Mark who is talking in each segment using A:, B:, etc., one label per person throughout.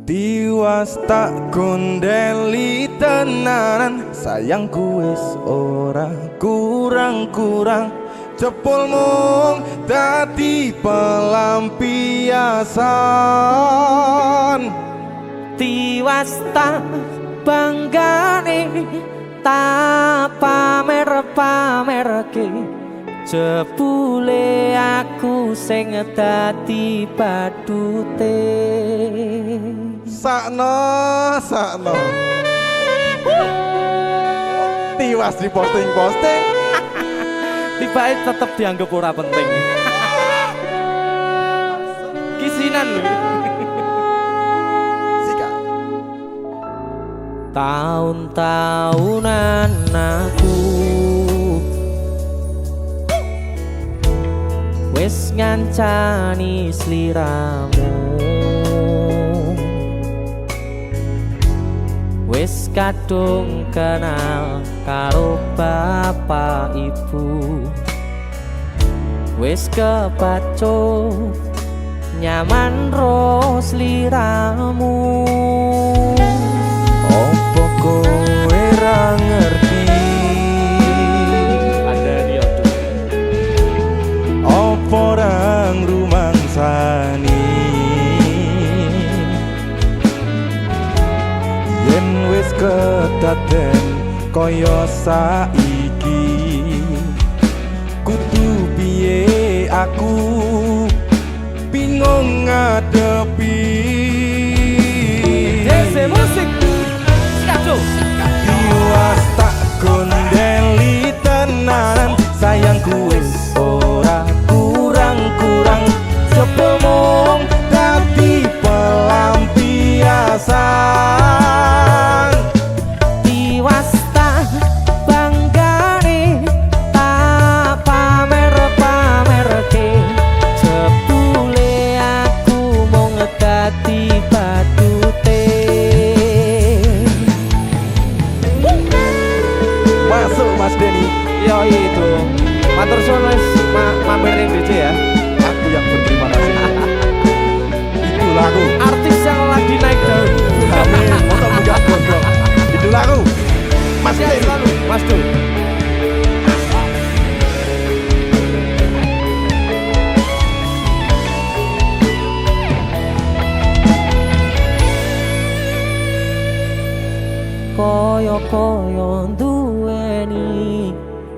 A: Tiwas tak gondeli tenanan, sayangku wis ora kurang-kurang. Cepul mung dadi pelampiasan.
B: Tiwas tak banggane, tak pamer-pamerke. Jebule aku sing dadi badute.
A: Sakno Tiwas di posting-posting.
B: Tibake tetep dianggap ora penting. Kisinan lho.
A: Sika.
B: Tahun-tahunan aku wis ngancani sliramu, wis kadung kenal karo bapak ibu, wis kepacut nyaman ro sliramu.
A: Opo kowe ra ngerti? Opo ra ngrumangsani? Yen wis kedaden kaya saiki, kudu piye aku bingung ngadepi.
B: Dese musik Skaco.
A: Tiwas tak gondeli tenanan, sayangku wis ora kurang-kurang. Coba mung dadi pelampiasan.
B: Tiwas tak banggane, tak pamer-pamerke. Jebule aku mung dadi badute.
A: Masuk Mas Denny.
B: Yo itu matur suwun wis mampir ning DC ya.
A: Aku yang berterima kasih. Itulah aku.
B: Artis yang lagi naik daun.
A: Amin. Untuk buka gondrong. Itulah aku. Mas Denny.
B: Selalu Mas Du. Koyo-koyo duweni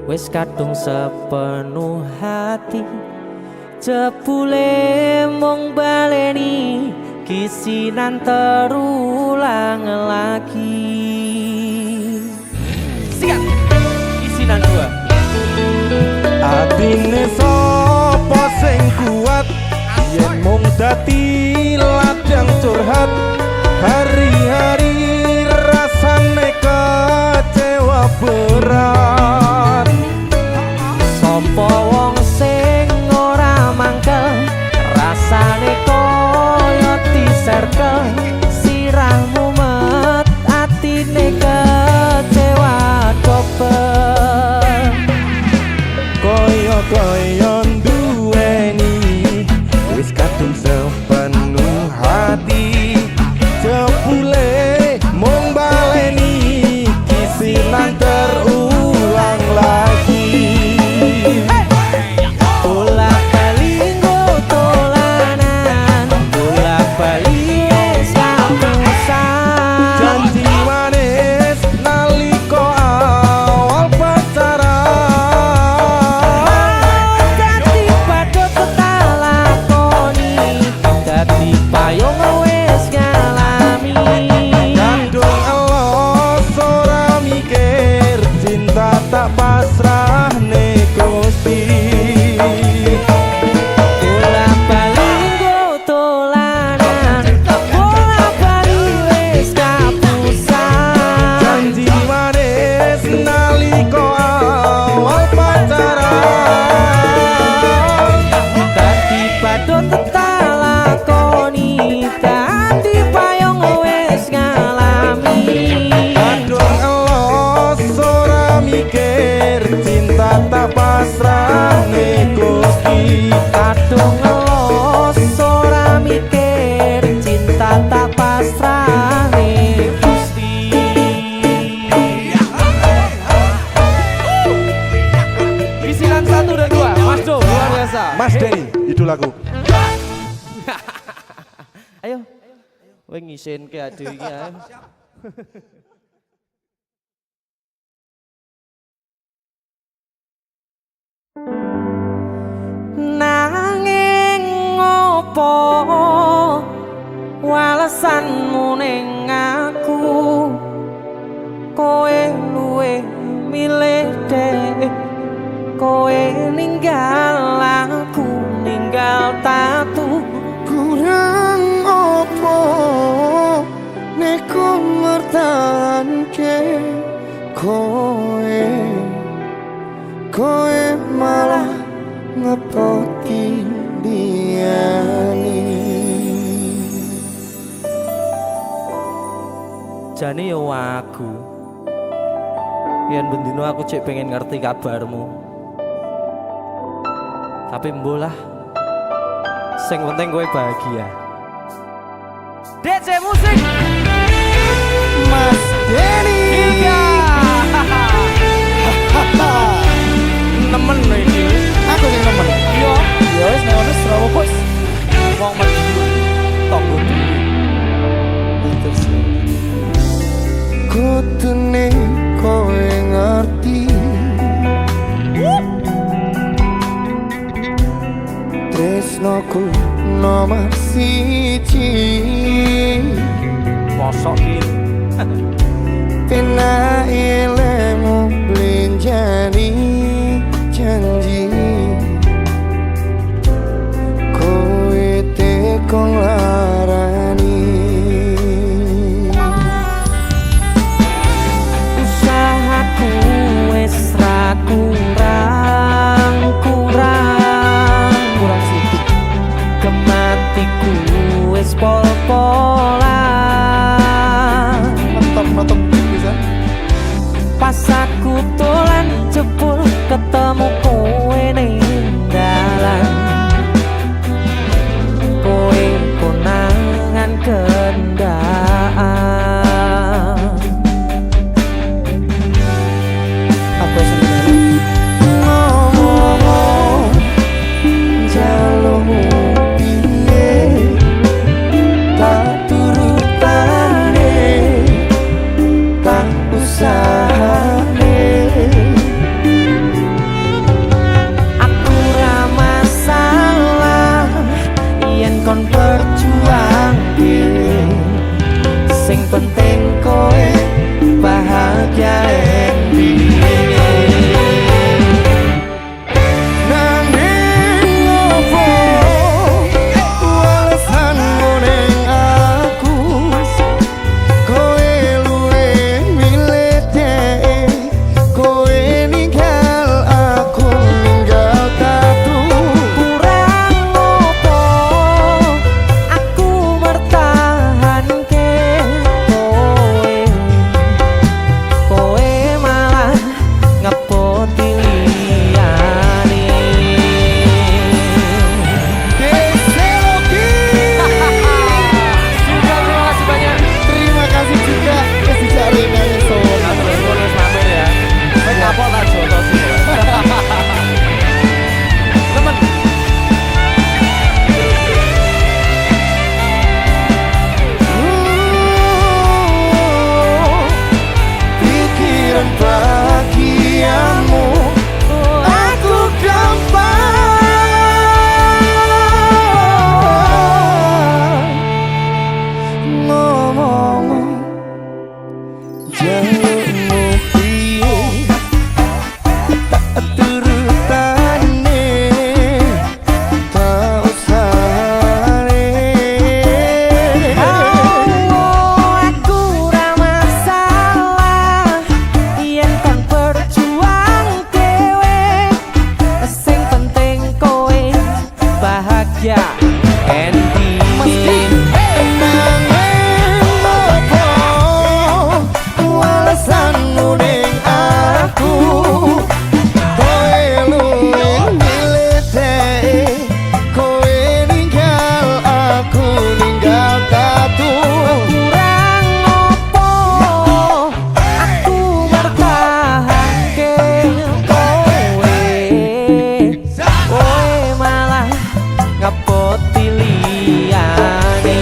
B: wis kadung sepenuh hati. Jebule mung baleni kisinan terulang lagi. Siap. Kisinan dua.
A: Atine sapa sing kuat yen mung dadi ladang curhat. Hari-hari rasane kecewa berat.
B: Sopo wong sing ora mangkel, rasane koyo diserkel. Sirahmu met atine kecewa dobel.
A: Koyo-koyo duweni wis kadung sepen Mas Denny, idolaku.
B: Ayo. Kowe ngisenke ade iki ae. Nanging ngopo walesanmu ning aku, kowe luwe milih dek, kowe ninggal aku ninggal tatu.
C: Kurang opo nek ku mertahanke kowe malah ngepoti diani.
B: Jane yo aku yen bendino aku cek pengen ngerti kabarmu, tapi mbolah sing penting kowe bahagia. DC musik
C: Mas Denny
B: nemen iki.
C: aku sing nemen.
B: Yo
C: Ya wis nek ono Srawa bos.
B: wong mati tonggo
C: Kutune kowe ngerti tresnoku nomor siji.
B: mosok iki
C: Pena ilmu blenjani janji kowe tekon larani.
B: usahaku wis ra kurang sithik, kematiku wis pol-polan.
C: Mantap bisa.
B: Pas aku dolan jebul ketemu kowe ning dalan, kowe konangan kendaan.
C: Apa sebenarnya ngomong jalurmu piye tak turutane tak usahane.
B: Aku ra masalah yen kon perjuangke, sing penting kowe bahagia
C: Nanging opo walesanmu ning aku, kowe luwe milih dek, kowe ninggal aku ninggal tatu.
B: kurang opo aku mertahanke kowe malah ngepoti liyane.
C: Deseloki.
B: Juga terima kasih banyak.
C: Terima kasih juga wis dicari nang son.
B: Terus sampe ya. Wis kapok tak jotos. Temen.
C: Pikiran bahagiamu aku gampang ngomong jalurmu piye tak turutane tak usahane.
B: Aku ra masalah yen kon perjuang dhewe, sing penting kowe bahagia. Endi
C: Nanging opo walesanmu ning aku, kowe luwe milih dek, kowe ninggal aku ninggal tatu.
B: kurang opo aku bertahanke kowe malah ngepoti liyane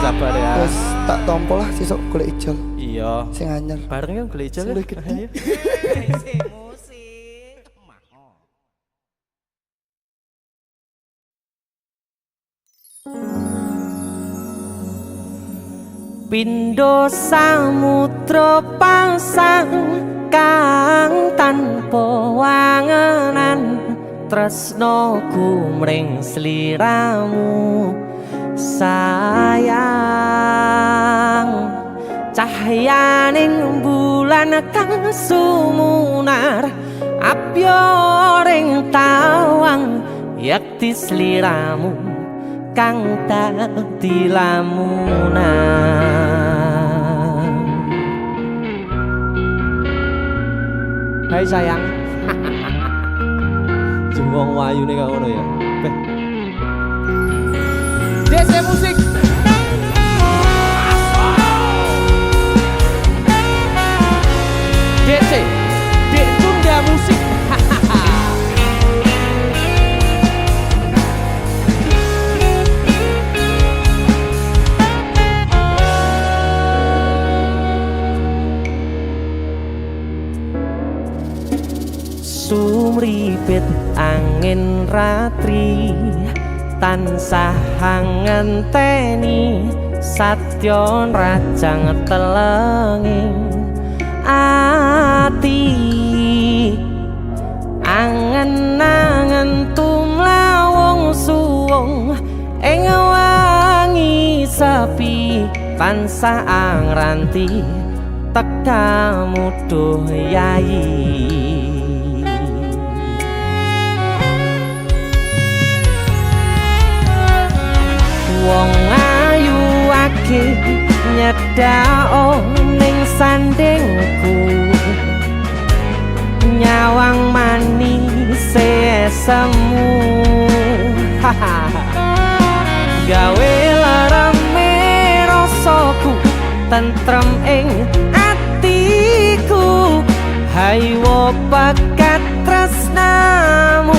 B: sabar ya.
C: Terus tak tompo lah sesuk golek ijol.
B: Iya.
C: Sing anyar.
B: Bareng yo golek ijol.
C: Sing gede.
B: Pindho samudra pasang kang tanpa wangenan tresnoku mring sliramu sayang cahyaning bulan kang sumunar apyoring tawang yakti sliramu kang dadi lamunan. Hai sayang. Jengwong wayune kok ngono ya. DC musik. DC. Dek Tunda musik. Sumripit angin ratri tansah ngenteni satyon rajang telenging ati angen-angen tumlawung suwung ing wangi sepi tansah angranti tekamu duh yayi. Wong ayu akeh nyedhak ning sandingku nyawang manis semu gawe larame rasaku tentrem ing atiku haywo bakat tresnamu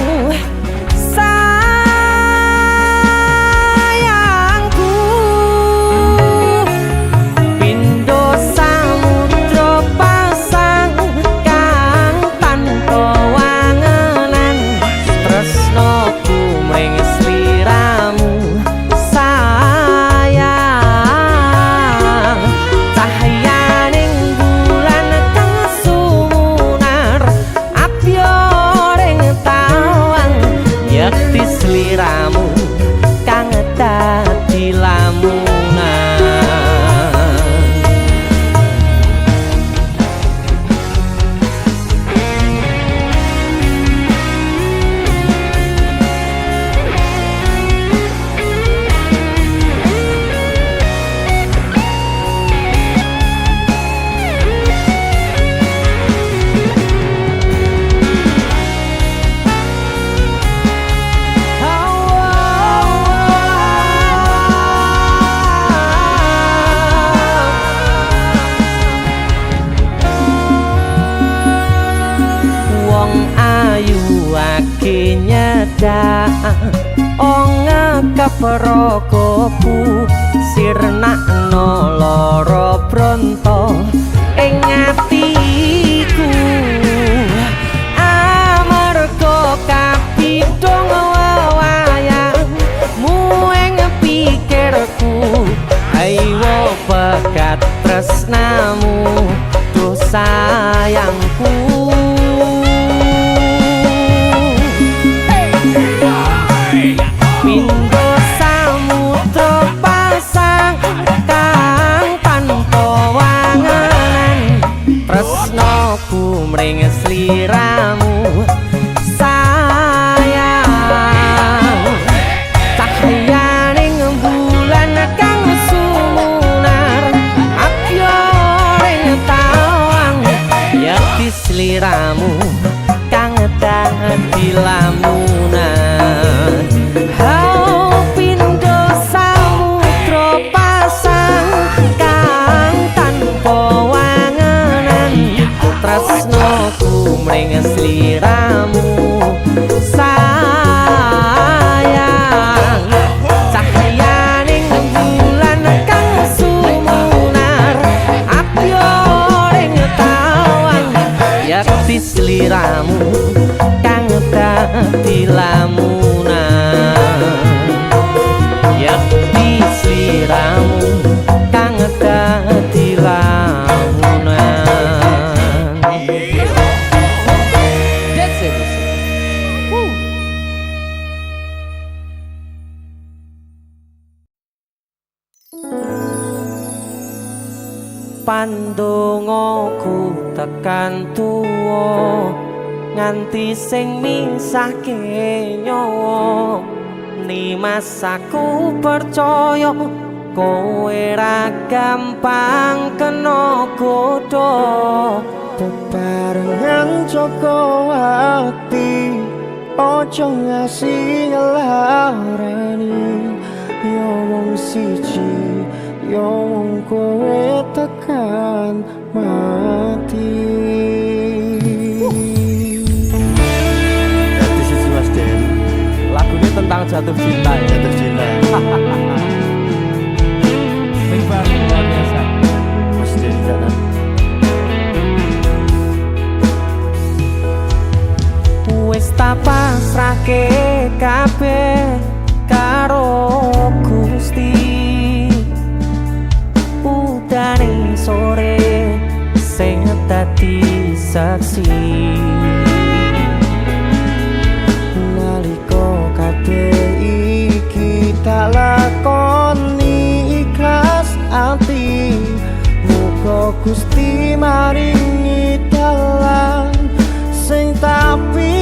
B: Prokopu sirnakno lara bronto ing atiku amarga kapidhong wayangmu Pandongaku tekan tuwa nganti sing misahke nyawa Nimas aku percaya kowe ra gampang kena godha
C: bebarengan Joko ati ojo ngasih ngelarani yo wong siji yo wong kowe tekan mati.
A: Jadi sisi Mas Den,
B: lagunya tentang jatuh cinta ya.
A: jatuh cinta.
B: Sing baru luar biasa.
A: Mas Den di sana.
B: Wis tak pasrahke kabeh karo Gusti udane sore sing dadi saksi
C: Nalika kabeh iki tak lakoni ikhlas ati muga Gusti maringi dalan sing tapi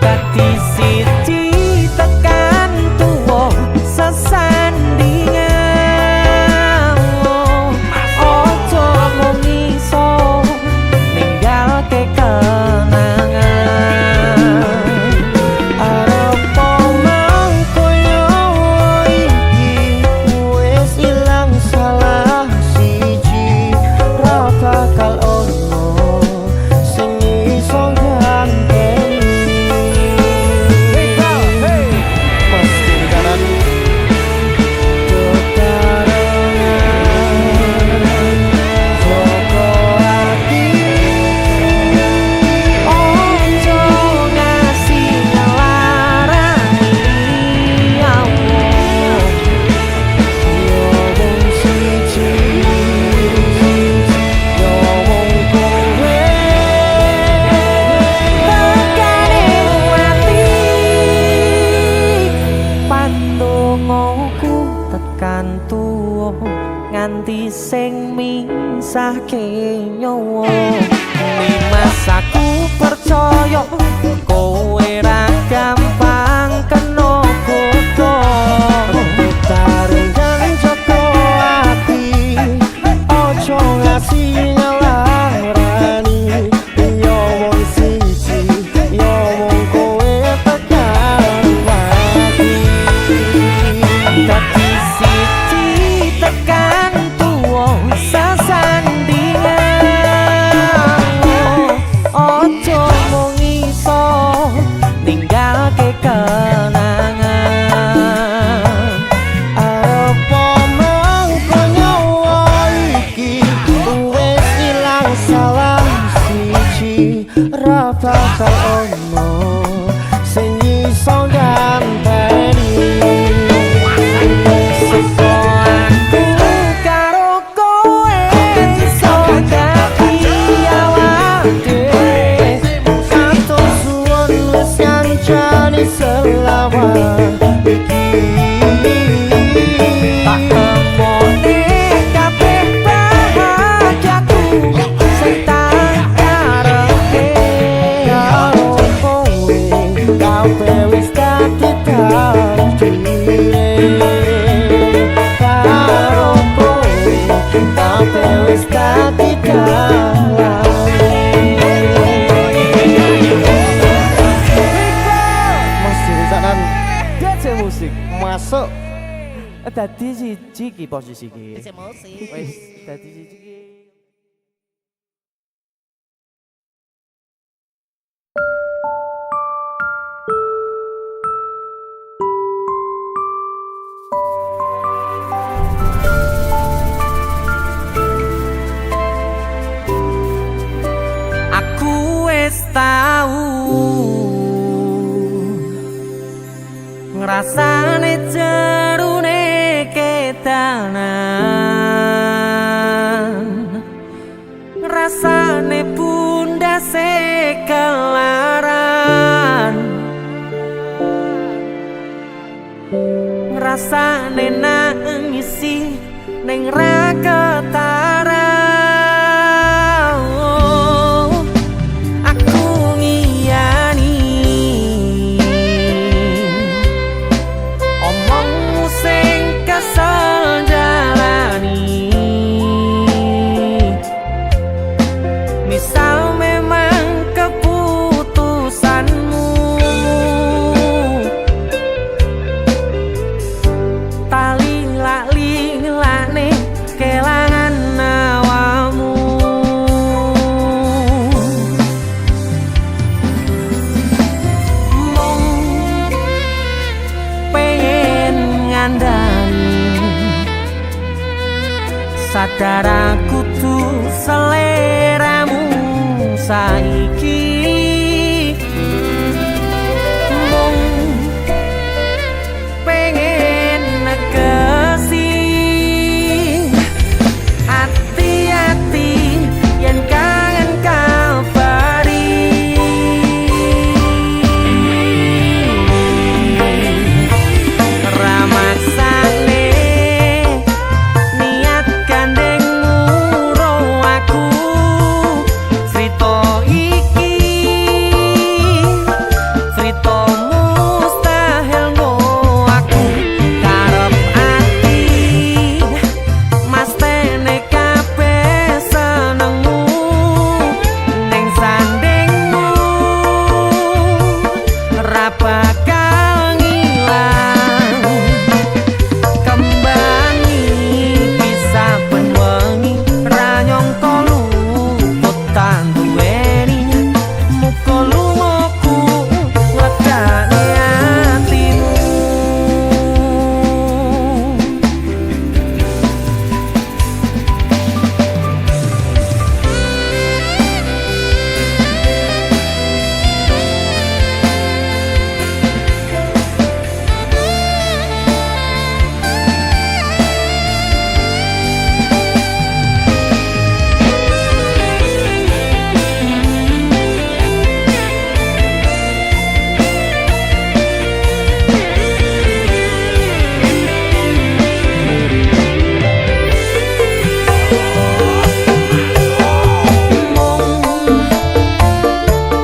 B: dadi siji tekan tuwa sesandingan ojo mung iso ninggalke kenangan
C: arep mangkoyo iki wis ilang salah siji ra bakal ono sing iso ganteni. Mas kiri kanan bebarengan Joko ati
B: ojo ngasih ngelarani Allah
C: yo wong siji yo wong kowe
B: tekane mati pandongaku tekan tuwa nganti sing misahke nyawa Nimas aku percaya kowe ra gampang kena godha
C: bebarengan Joko ati ojo ngasih ngelarani yo wong siji yo wong kowe tekan mati.
B: dadi siji tekan tuwa sesandingan ojo mung iso ninggalke kenangan
C: Arep mangko nyawa iki wis ilang salah siji ra bakal ono sing iso ganteni.
B: Seko aku karo kowe iso dadi awak dhewe
C: Atur suwun wis kancani selawat iki.
B: tak temone kabeh bahagiaku sing tak karepe
C: Karo kowe kabeh wis dadi takdire. Karo kowe kabeh wis dadi Mas diri sanan
B: DC musik
C: masuk
B: dadi siji ki posisi ki wis dadi siji ki aku wis tau ngrasane jerune kedanan rasane bunda tasih kelaran ngrasane nangisi ning ra ketara. Aku ngiyani omongmu sing kesel jalani. Misal memang keputusanmu tali lak-lilane kelangan awamu. Mong pengen ngandani sadar aku tuh seleramu saiki. Mong pengen negesi hati-hati yen kangen kabari. Ramaksane niat gandengmu ro aku cerita iki, cerita mustahil ngo aku karep ati mas tene kabeh senengmu ning sandingmu ra bakal ngilang. Kembangi bisa benwengi ra nyangka luput tanduweni muka lungaku legane atimu.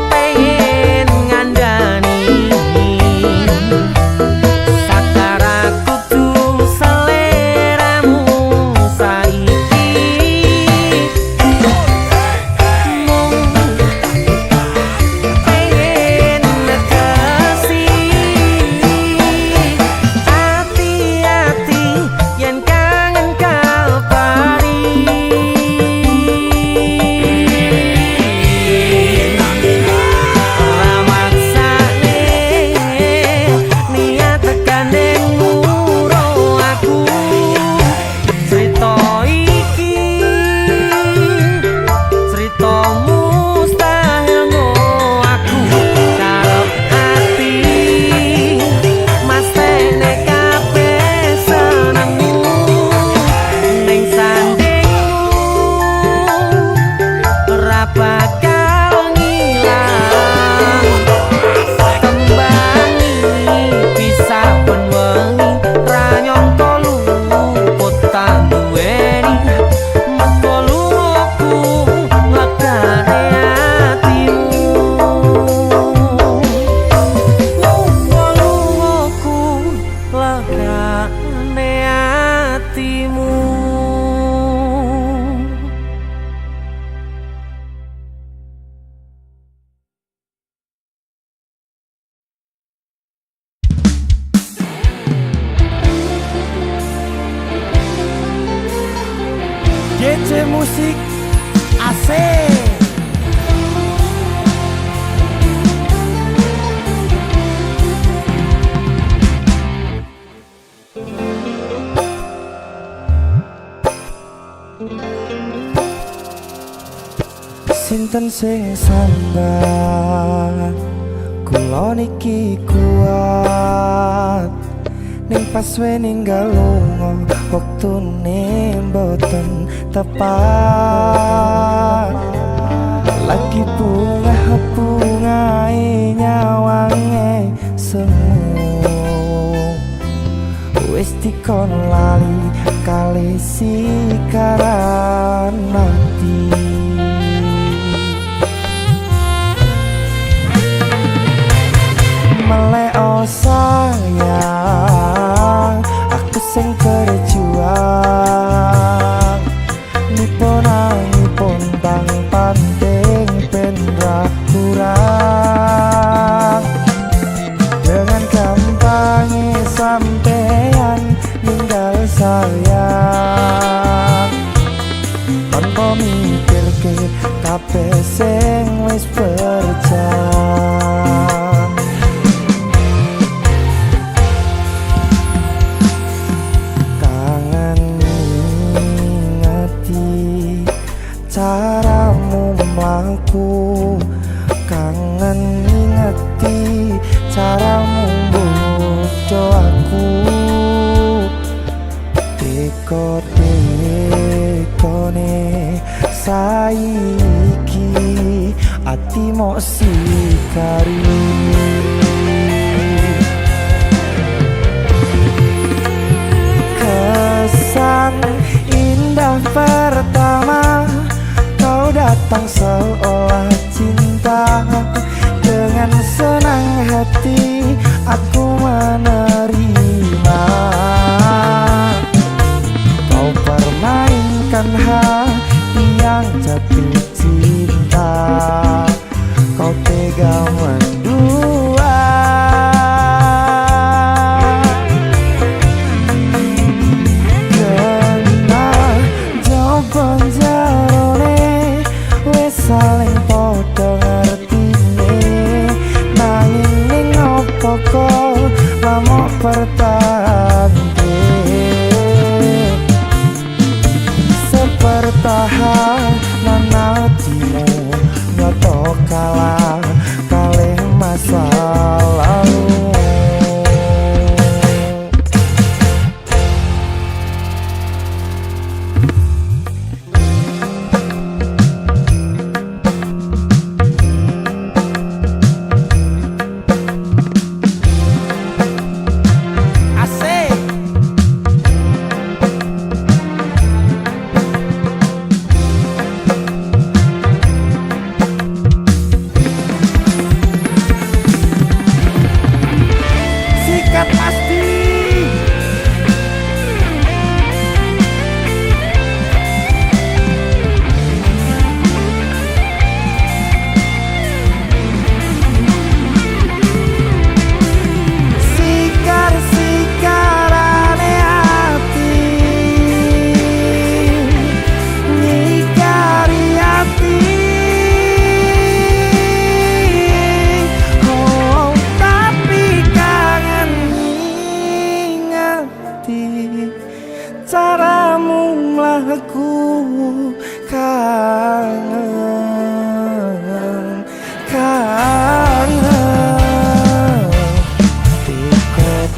B: Pengen ngandani sadar aku tuh seleramu saiki. Mong pengen negesi hati-hati yen kangen kabari. Ramaksane niat gandengmu ro aku cerita iki, cerita mustahil ngo aku karep ati mas tene kabeh senengmu ning sandingmu ra bakal ngilang. Kembangi bisa benwengi ra nyangka luput tanduweni muka lungaku legane atimu. Muka lungaku legane atimu.
A: GC Musik asik. Sinten sing sambat kula niki kuat ning pas we ninggal lunga wektune mboten tepat lagi
C: kali sikaran nanti. Meleo sayang, aku sing berjuang nipun nipun bang pandeng pendra kurang. Dengan gampangnya sampean ninggal sayang, tanpa mikir ke kabeh sing wis berjalan. Kangen ngingati caramu mlaku, kangen ngingati caramu bodo aku. Dekone saiki ati mok sikari. Kesan indah pertama kau datang seolah cinta. Dengan senang hati aku menerima. Kau permainkan hati yang jatuh cinta. Kau tega mendua. Kena jawaban jarone wes saling podo ngertine. Nanging ning opo kok lama bertahan. Sepertahanan hatimu nyoto kalah kalih masa lalu. Caramu mlaku kangen, kangen.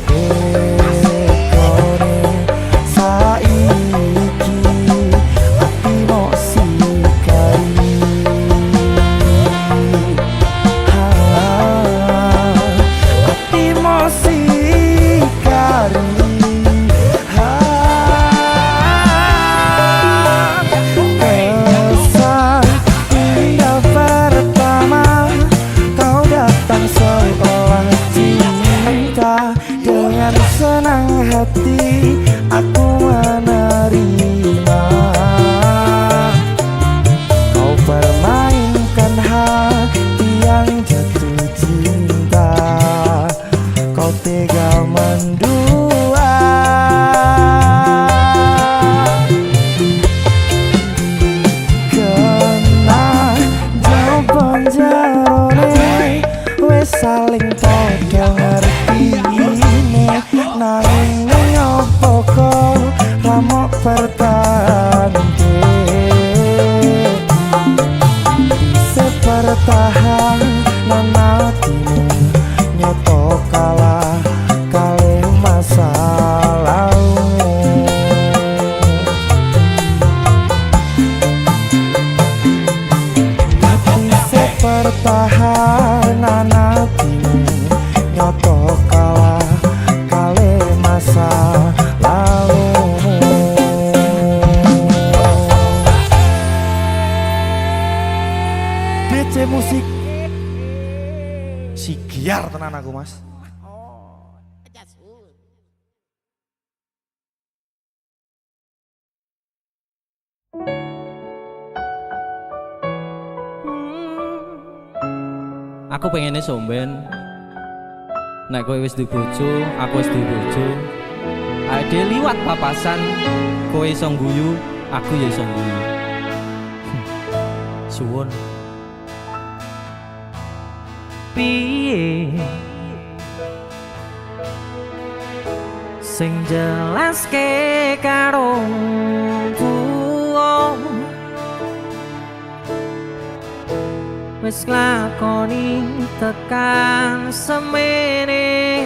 C: Dekone saiki ati mok sikari. Ati mok sikari. Dengan senang hati aku menerima. Kau permainkan hati yang jatuh cinta. Kau tega mendua. Kena jawaban jarone wes saling podo ngerti. Nanging ning opo kok ramok bertahan. Sepertahanan hatimu nyoto kalah kalih masa lalu. Tapi sepertahanan hatimu nyoto kalah kalih masa lalu.
A: DC Musik. Si giar tenan aku, Mas.
B: Aku pengennya somben. Nek kowe wis duwe bojo, aku wis duwe bojo. Ade liwat papasan, kowe iso guyu, aku ya iso guyu. Suwun. Piye? Sing jelaske karo tuwa. Wis lakoni tekan semene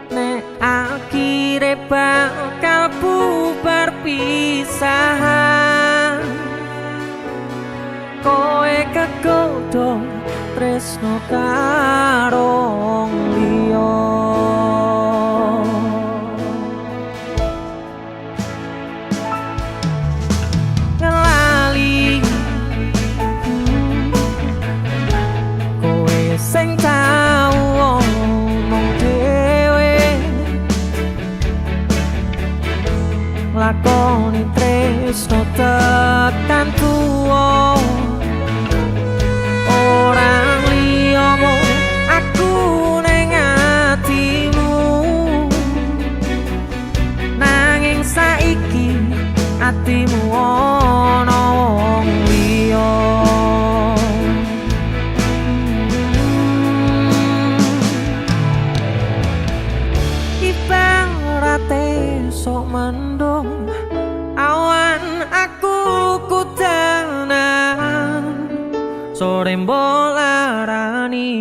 B: nek akhire bakal bubar pisahan kowe kegodhong tresno karo liya sing tau omong dhewe lakoni tresno tekan tuwa orang liya mung aku ning atimu nanging saiki atimu ana wong liya sok mendung awan aku kudanan sore mbolarani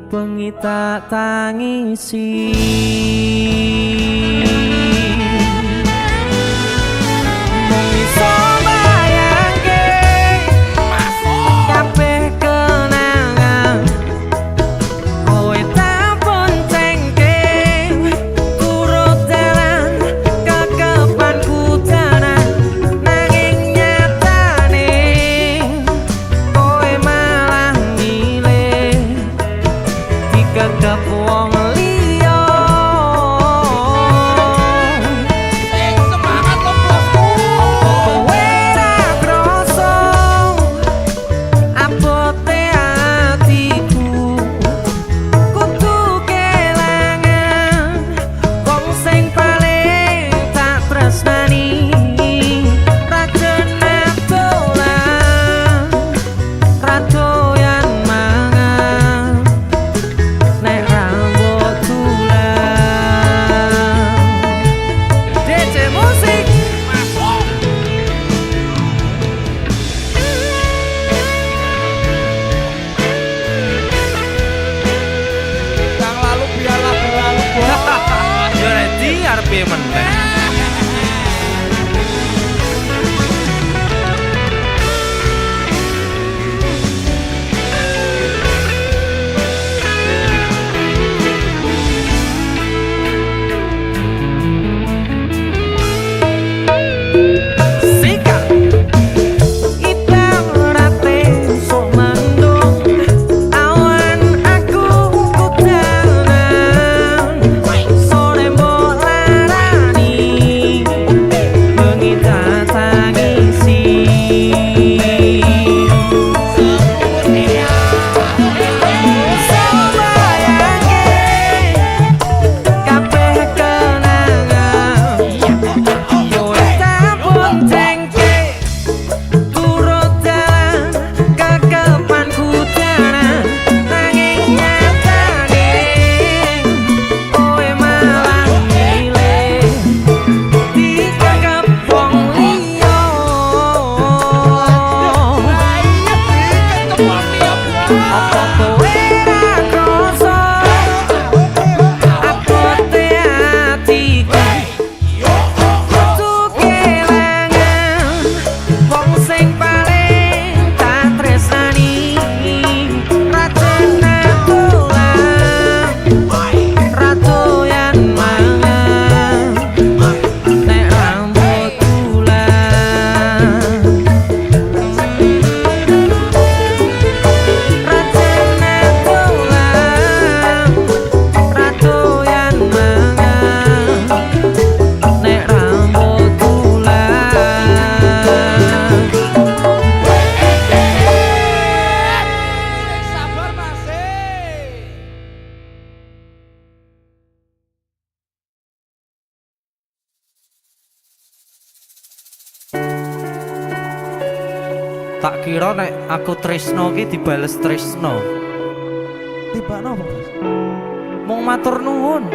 B: bengi tak tangisi mung iso bayangke kabeh kenangan kowe tak boncengke turut dalan kekepanku tenan nanging nyatane kowe malah milih dikekep wong liya semangat lo bosku kowe Tak kira nek aku tresno ki dibales tresno.
C: Tiba nopo?
B: Mung matur nuwun.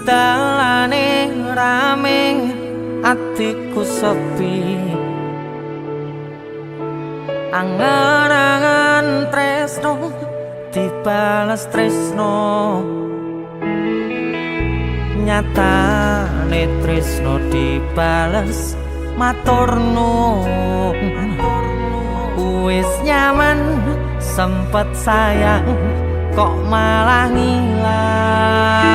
B: Dalane rame atiku sepi, angan-angan tresno dibales tresno, nyatane tresno dibales matur nuwun. Wis nyaman sempet sayang kok malah ngilang.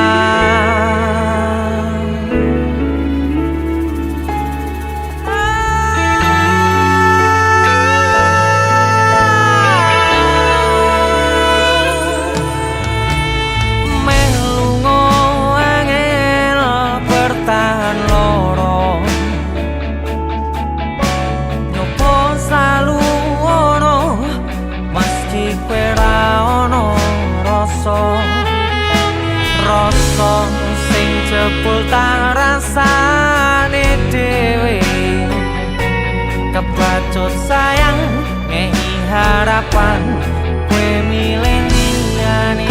B: Rasa sing jebul tak rasane dhewe, kebacut sayang ngehi harapan kowe milih liyane.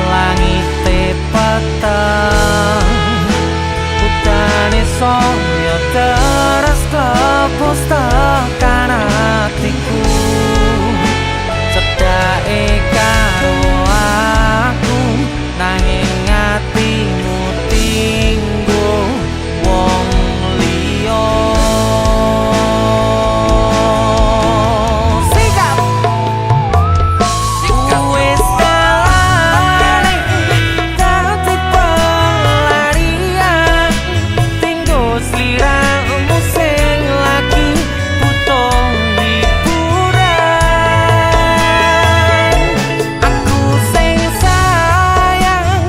B: Langite peteng udane saya terus kepus tekan hatiku, cedake karo aku nanging atimu tinggo wong liya. Sikap wis dalane dadi pelarian, tinggo sliramu sing lagi butuh hiburan. Aku sing sayang,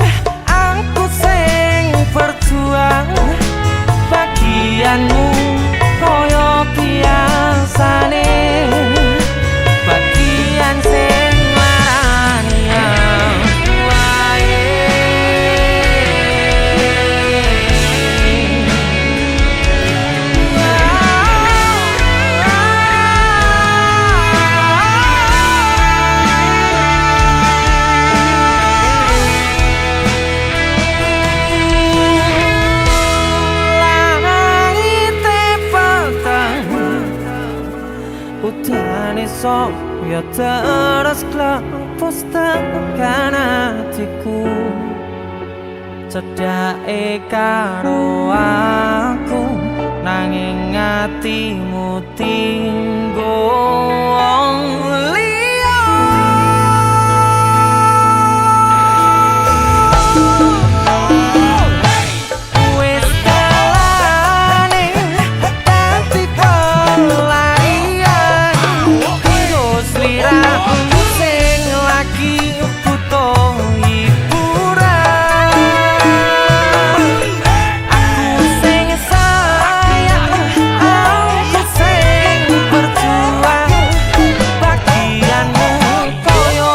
B: aku sing berjuang, bagianmu koyo biasane, bagian sing larani aku wae. Langite peteng udane saya terus klepus tekan hatiku, cedake karo aku nanging atimu tinggo wong liya. Wis dalane dadi pelarian, tinggo sliramu sing lagi butuh hiburan. Aku sing sayang, aku sing berjuang, bagianmu koyo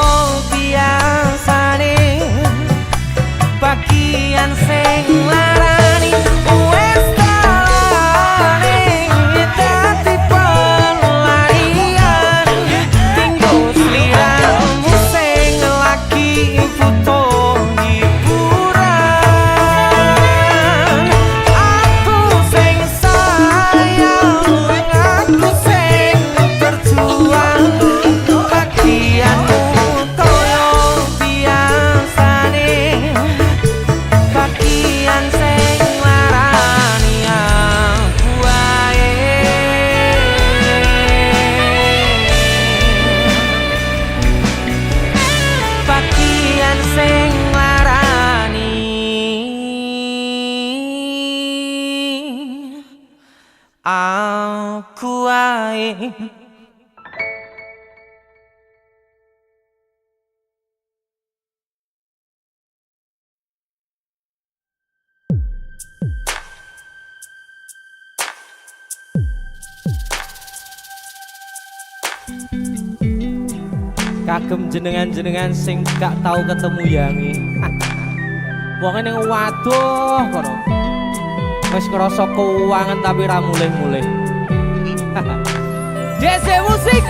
B: biasane, bagian sing larani. Wis dalane dadi pelarian, tinggo sliramu sing lagi butuh hiburan. Aku sing sayang, aku sing berjuang, bagianmu koyo biasane, bagian sing larani aku wae. Bagian sing larani aku wae. kagem jenengan-jenengan sing gak tau ketemu yangi. Wonge ning waduh kono. Wis ngrasa keuangan tapi ra mulih-mulih. DC Musik.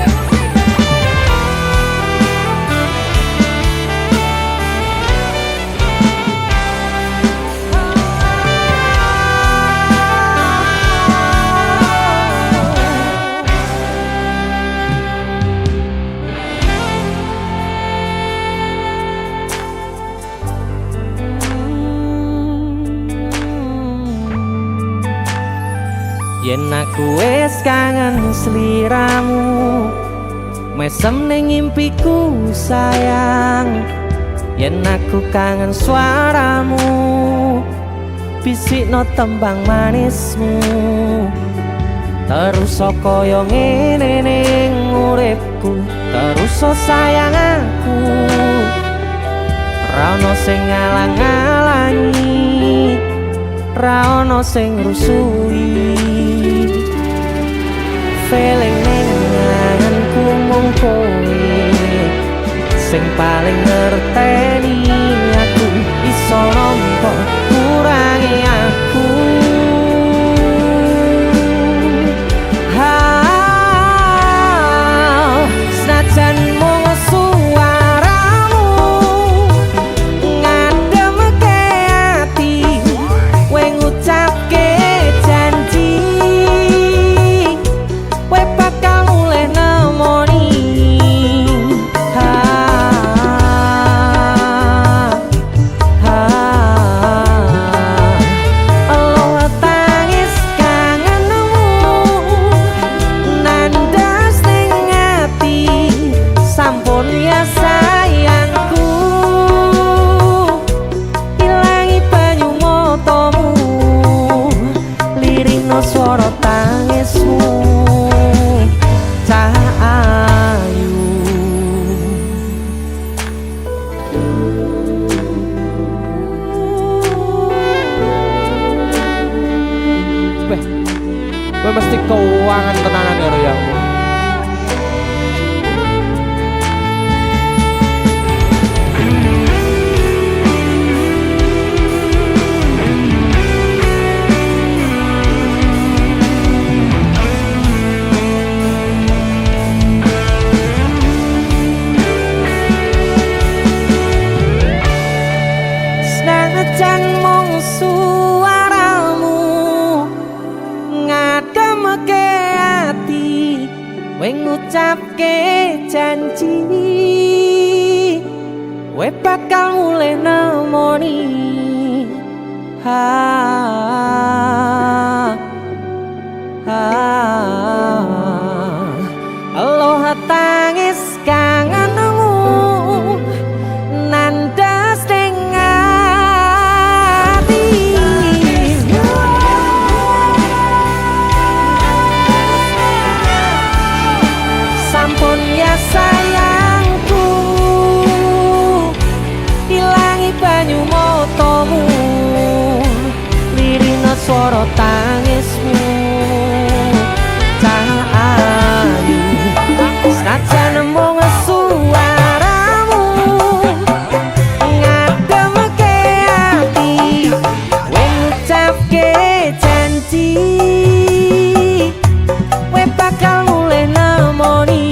B: Yen aku wis kangen sliramu, mesem ning impiku sayang. Yen aku kangen suaramu, bisikno tembang manismu. Terus kaya ngene ning uripku, terus sayang aku. Ra ono sing ngalang-alangi, ra ono sing rusui. Feeling ning ngangenku mung kowe sing paling ngerteni aku. Iso nampa kurangi aku. Senajan mung suaramu ngademke ati, kowe ngucapke janji kowe bakal mulih nemoni. Elo tangis kangenmu nandas ning ati, sampun ya sayangku. Ilangi banyu matamu, lirikno swara tangismu. Cahayu Beh, gue mesti keuangan tenanan karo yamu. Senajan mung suaramu ngademke ati, kowe ngucapke janji kowe bakal mulih nemoni. Aloha tangis kangenmu nandas ning ati. Sampun ya sayangku, ilangi banyu matamu, lirina swara tangismu. Cahayu senajan mung suaramu ngademke ati, kowe ngucapke janji kowe bakal mulih nemoni.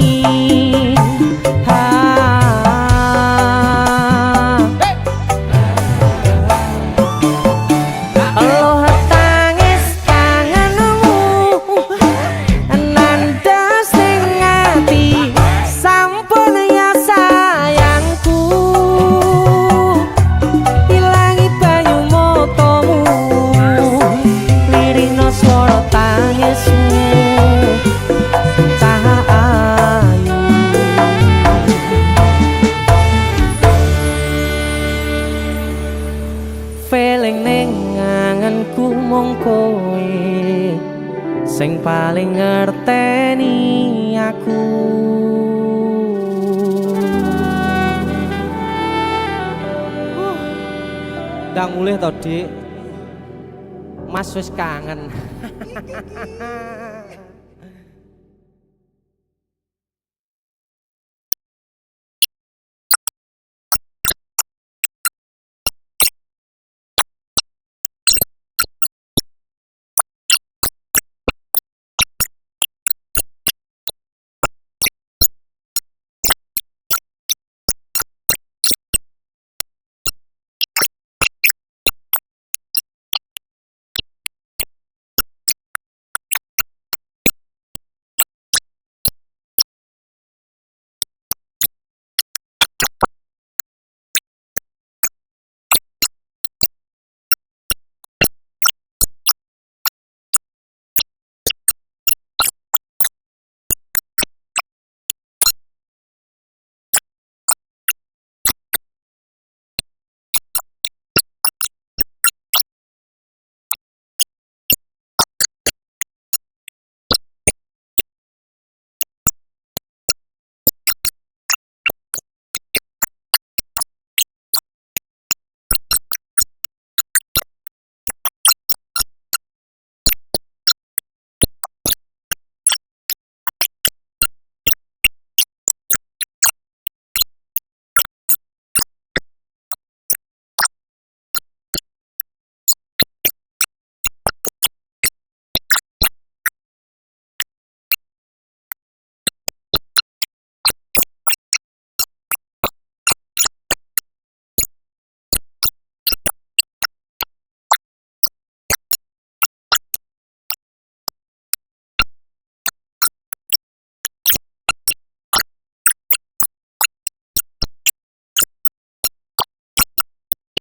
B: Aloha tangis kangenmu nandas ning ati, sampun ya sayangku. Ilangi banyu matamu, lirikno swara tangismu. Cahayu feeling ning ngangenku mung kowe sing paling ngerteni aku. Ndang mulih to, Dik. Mas wis kangen.